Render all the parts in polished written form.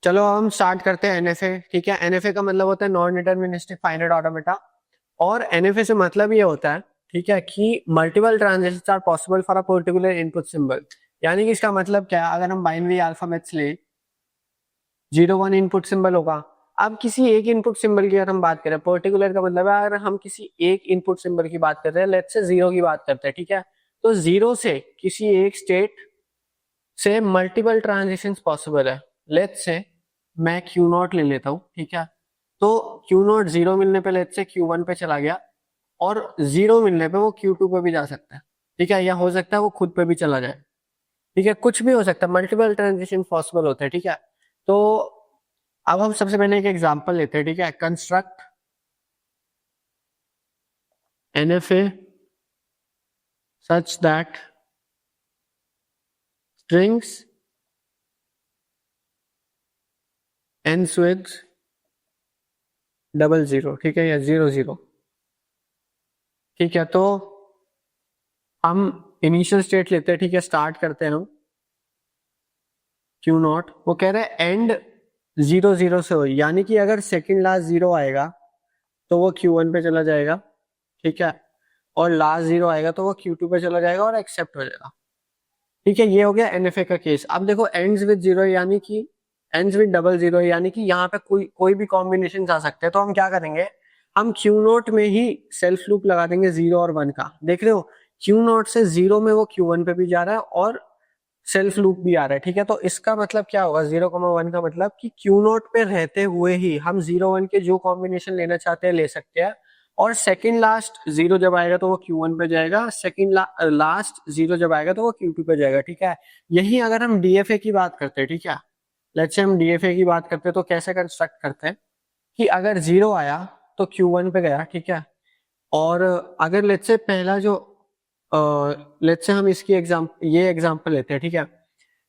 चलो हम स्टार्ट करते हैं एनएफए। ठीक है, एनएफए का मतलब होता है नॉन डिटरमिनिस्टिक फाइनाइट ऑटोमेटा। और एनएफए से मतलब ये होता है, ठीक है, कि multiple transitions are possible for a particular input symbol. यानी कि इसका मतलब क्या है, अगर हम बाइनरी अल्फाबेट्स ले, 0 1 इनपुट सिंबल होगा। अब किसी एक इनपुट सिंबल की अगर हम बात करें, पर्टिकुलर का मतलब है अगर हम किसी एक इनपुट सिंबल की बात कर रहे हैं, लेट्स से 0 की बात करते हैं, ठीक है, तो 0 से किसी एक स्टेट से मल्टीपल ट्रांजिशंस पॉसिबल है। लेट्स से मैं क्यू नॉट ले लेता हूं, ठीक है, तो क्यू नॉट 0 मिलने पे लेट्स से Q1 पे चला गया, और 0 मिलने पे वो Q2 पे भी जा सकता है। ठीक है, या हो सकता है वो खुद पे भी चला जाए। ठीक है, कुछ भी हो सकता है, मल्टीपल ट्रांजिशन पॉसिबल होते हैं। ठीक है, तो अब हम सबसे पहले एक एग्जांपल लेते हैं। ठीक है, construct NFA such that strings ends with 00। ठीक है, या 00। ठीक है, तो हम इनिशियल स्टेट लेते हैं। ठीक है, स्टार्ट करते हैं हम क्यू नॉट। वो कह रहे हैं एंड 00 से हो, यानी कि अगर सेकंड लास्ट 0 आएगा तो वो Q1 पे चला जाएगा। ठीक है, और लास्ट 0 आएगा तो वो Q2 पे चला जाएगा और एक्सेप्ट हो जाएगा। ठीक है, ये हो गया एनएफए का केस। अब देखो एंड्स विद 0 यानी कि एंड्स विद 00 यानी कि यहाँ पे कोई कोई भी कॉम्बिनेशन आ सकते हैं। तो हम क्या करेंगे, हम क्यू नोट में ही सेल्फ लूप लगा देंगे 0 और 1 का। देख रहे हो, क्यू नोट से 0 में वो Q1 पे भी जा रहा है और सेल्फ लूप भी आ रहा है। ठीक है, तो इसका मतलब क्या होगा, 0, 1 का मतलब कि क्यू नोट पे रहते हुए ही हम 0 1 के जो कॉम्बिनेशन लेना चाहते हैं ले सकते हैं। और सेकंड लास्ट 0 जब आएगा तो वो Q1 पे जाएगा, सेकंड लास्ट 0 जब आएगा तो वो Q2 पे जाएगा। ठीक है, यही अगर हम डीएफए की बात करते हैं, ठीक है, लेट्स से हम डीएफए की बात करते हैं, तो कैसे कंस्ट्रक्ट करते हैं कि अगर 0 आया तो Q1 पे गया। ठीक है, और अगर लेट्स से पहला जो लेट्स से हम इसकी ये एग्जांपल लेते हैं। ठीक है,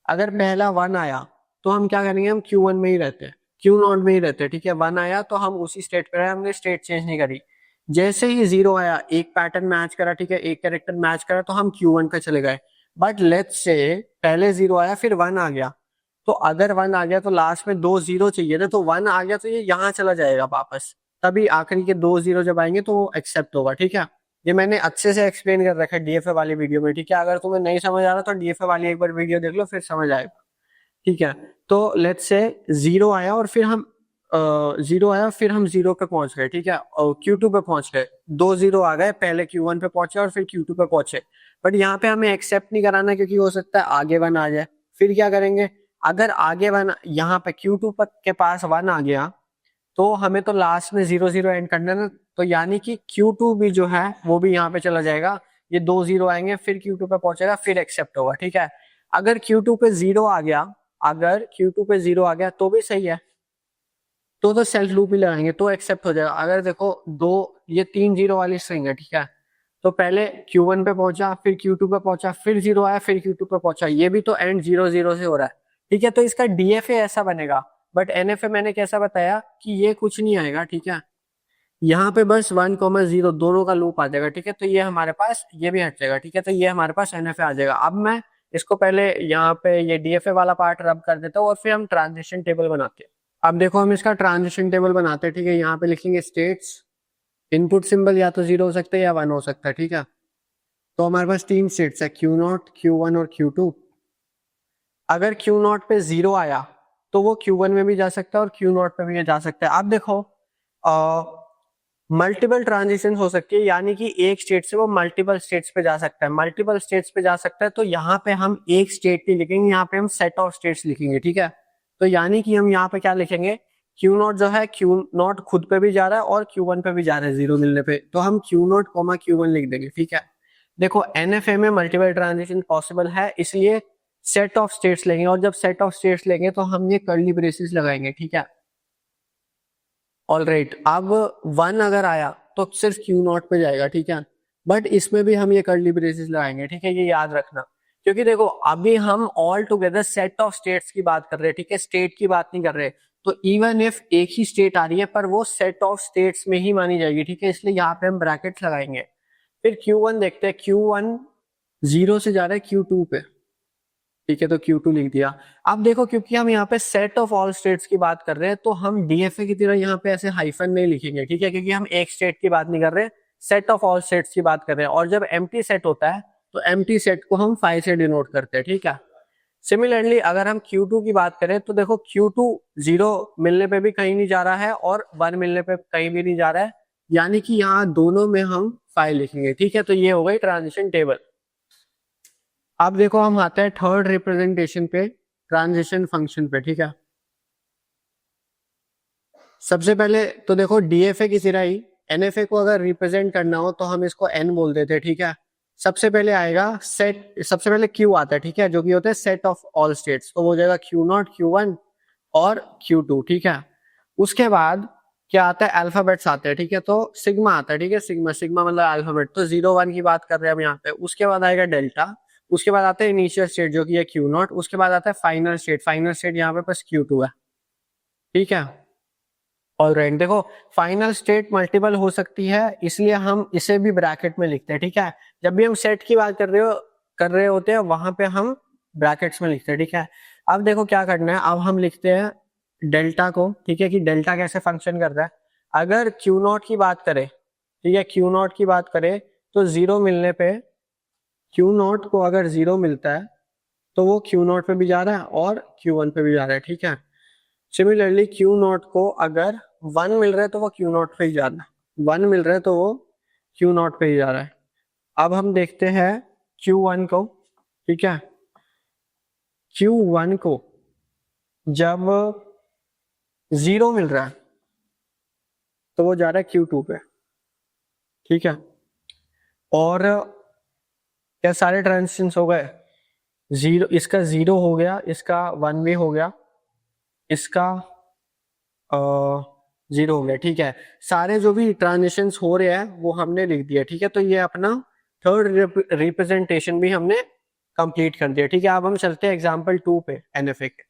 अगर पहला 1 आया तो हम क्या करेंगे, हम Q1 में ही रहते हैं, क्यू नॉट में ही रहते हैं। ठीक है, 1 आया तो हम उसी स्टेट पे रहे, हमने स्टेट चेंज नहीं करी। जैसे ही 0 आया, एक पैटर्न मैच करा, ठीक है, एक कैरेक्टर मैच करा, तो हम Q1 पे चले गए। बट लेट्स से पहले 0 आया फिर 1 आ गया, तो अगर 1 आ गया तो लास्ट में 2 0 चाहिए था, तो 1 आ गया तो ये यहाँ चला जाएगा वापस। तभी आखिरी के 2 0 जब आएंगे तो वो एक्सेप्ट होगा। ठीक है, ये मैंने अच्छे से एक्सप्लेन कर रखा है डीएफए वाली वीडियो में। ठीक है, अगर तुम्हें नहीं समझ आ रहा तो डीएफए वाली एक बार वीडियो देख लो, फिर समझ आएगा। ठीक है, तो लेट्स से 0 आया और फिर हम 0 आया फिर हम 0 पे पहुंच गए। ठीक है, और Q2 पे पहुंच गए, 2 0 आ गए, पहले Q1 पे पहुंचे और फिर Q2 पे पहुंचे। बट यहाँ पे हमें एक्सेप्ट नहीं कराना, क्योंकि हो सकता है आगे 1 आ जाए। फिर क्या करेंगे, अगर आगे 1 यहाँ पे Q2 के पास 1 आ गया तो हमें तो लास्ट में 0 0 एंड करना है ना, तो यानी कि Q2 भी जो है वो भी यहाँ पे चला जाएगा। ये 2 0 आएंगे फिर Q2 पे पहुंचेगा फिर एक्सेप्ट होगा। ठीक है, अगर Q2 पे 0 आ गया, अगर Q2 पे 0 आ गया तो भी सही है, तो सेल्फ लूप ही लगाएंगे तो एक्सेप्ट हो जाएगा। अगर देखो दो, ये 3 0 वाली स्ट्रिंग है। ठीक है, तो पहले Q1 पे पहुंचा, फिर Q2 पे पहुंचा, फिर 0 आया, फिर Q2 पे पहुंचा, ये भी तो एंड 0 0 से हो रहा है। ठीक है, तो इसका डीएफए ऐसा बनेगा। बट एनएफए मैंने कैसा बताया कि ये कुछ नहीं आएगा। ठीक है, यहाँ पे बस 1, 0 दोनों का लूप आ जाएगा। ठीक है, तो ये हमारे पास ये भी हट जाएगा। ठीक है, तो ये हमारे पास एनएफए आ जाएगा। अब मैं इसको पहले यहाँ पे ये डीएफए वाला पार्ट रब कर देता हूँ और फिर हम ट्रांजिशन टेबल बनाते हैं। अब देखो हम इसका ट्रांजिशन टेबल बनाते हैं। ठीक है, यहाँ पे लिखेंगे स्टेट्स, इनपुट सिंबल या तो 0 हो सकता है या 1 हो सकता है। ठीक है, तो हमारे पास 3 स्टेट्स है, Q0, Q1 और Q2। अगर Q0 पे 0 आया तो वो Q1 में भी जा सकता है और Q0 पे भी जा सकता है। अब देखो मल्टीपल ट्रांजिशन हो सकती है, यानी कि एक स्टेट से वो मल्टीपल स्टेट्स पे जा सकता है। मल्टीपल स्टेट्स पे जा सकता है तो यहाँ पे हम एक स्टेट नहीं लिखेंगे, यहाँ पे हम सेट ऑफ स्टेट्स लिखेंगे। ठीक है, तो यानी कि हम यहाँ पे क्या लिखेंगे, Q0 जो है, Q0 खुद पे भी जा रहा है और Q1 पे भी जा रहा है 0 मिलने पे, तो हम Q0 Q1 लिख देंगे। ठीक है, देखो एनएफए में मल्टीपल ट्रांजिशन पॉसिबल है, इसलिए सेट ऑफ स्टेट्स लेंगे, और जब सेट ऑफ स्टेट्स लेंगे तो हम ये कर्ली ब्रेसेस लगाएंगे। ठीक है, ऑल राइट। अब 1 अगर आया तो सिर्फ Q0 पे जाएगा। ठीक है, बट इसमें भी हम ये कर्ली ब्रेसेस लगाएंगे। ठीक है, ये याद रखना, क्योंकि देखो अभी हम all together set of states की बात कर रहे हैं। ठीक है, स्टेट की बात नहीं कर रहे, तो इवन इफ एक ही स्टेट आ रही है पर वो सेट ऑफ स्टेट्स में ही मानी जाएगी। ठीक है, इसलिए यहाँ पे हम ब्रैकेट्स लगाएंगे। फिर Q1 देखते हैं, Q1 0 से जा रहा है Q2 पे, ठीक है, तो Q2 लिख दिया। अब देखो क्योंकि हम यहाँ पे सेट ऑफ ऑल स्टेट्स की बात कर रहे हैं, तो हम DFA की तरह यहाँ पे ऐसे हाइफन नहीं लिखेंगे, ठीक है, क्योंकि हम एक स्टेट की बात नहीं कर रहे, सेट ऑफ ऑल स्टेट्स की बात कर रहे हैं। और जब एम्प्टी सेट होता है तो एम्प्टी सेट को हम 5 से डिनोट करते हैं, ठीक है। सिमिलरली अगर हम Q2 की बात करें तो देखो Q2 0 मिलने पे भी कहीं नहीं जा रहा है और 1 मिलने पे कहीं भी नहीं जा रहा है, यानी कि यहाँ दोनों में हम 5 लिखेंगे, ठीक है। तो ये हो गई ट्रांजिशन टेबल। अब देखो हम आते हैं थर्ड रिप्रेजेंटेशन पे, ट्रांजिशन फंक्शन पे, ठीक है। सबसे पहले तो देखो DFA की तरह ही NFA को अगर रिप्रेजेंट करना हो तो हम इसको N बोल देते हैं, ठीक है। सबसे पहले आएगा सेट, सबसे पहले Q आता है, ठीक है, जो कि होता है सेट ऑफ ऑल स्टेट्स, तो वो हो जाएगा Q0, Q1 और Q2, ठीक है। उसके बाद क्या आता है, अल्फाबेट्स आते हैं, ठीक है, तो सिग्मा आता है, ठीक है, सिग्मा, सिग्मा मतलब अल्फाबेट, तो 0 1 की बात कर रहे हैं हम यहाँ पे। उसके बाद आएगा डेल्टा, उसके बाद आता है इनिशियल स्टेट जो कि है Q0, उसके बाद आता है फाइनल स्टेट, फाइनल स्टेट यहाँ पे बस Q2 है, ठीक है। ऑलराइट, देखो फाइनल स्टेट मल्टीपल हो सकती है, इसलिए हम इसे भी ब्रैकेट में लिखते हैं, ठीक है। जब भी हम सेट की बात कर रहे होते हैं वहां पे हम ब्रैकेट्स में लिखते हैं, ठीक है। अब देखो क्या करना है, अब हम लिखते हैं डेल्टा को, ठीक है, कि डेल्टा कैसे फंक्शन कर रहा है। अगर Q0 की बात करें, ठीक है, Q0 की बात करें तो 0 मिलने पे, Q0 को अगर 0 मिलता है तो वो Q0 पे भी जा रहा है और Q1 पे भी जा रहा है, ठीक है। सिमिलरली Q0 को अगर 1 मिल रहा है तो वो Q0 पे ही जा रहा है, 1 मिल रहा है तो वो Q0 पे ही जा रहा है। अब हम देखते हैं Q1 को, ठीक है। Q1 को जब 0 मिल रहा है तो वो जा रहा है Q2 पे, ठीक है। और क्या सारे ट्रांजिशंस हो गए, 0, इसका 0 हो गया, इसका 1 भी हो गया, इसका 0 हो गया, ठीक है। सारे जो भी ट्रांजिशंस हो रहे हैं वो हमने लिख दिया, ठीक है। तो ये अपना थर्ड रिप्रेजेंटेशन भी हमने कंप्लीट कर दिया, ठीक है। अब हम चलते हैं एग्जांपल 2 पे NFA के।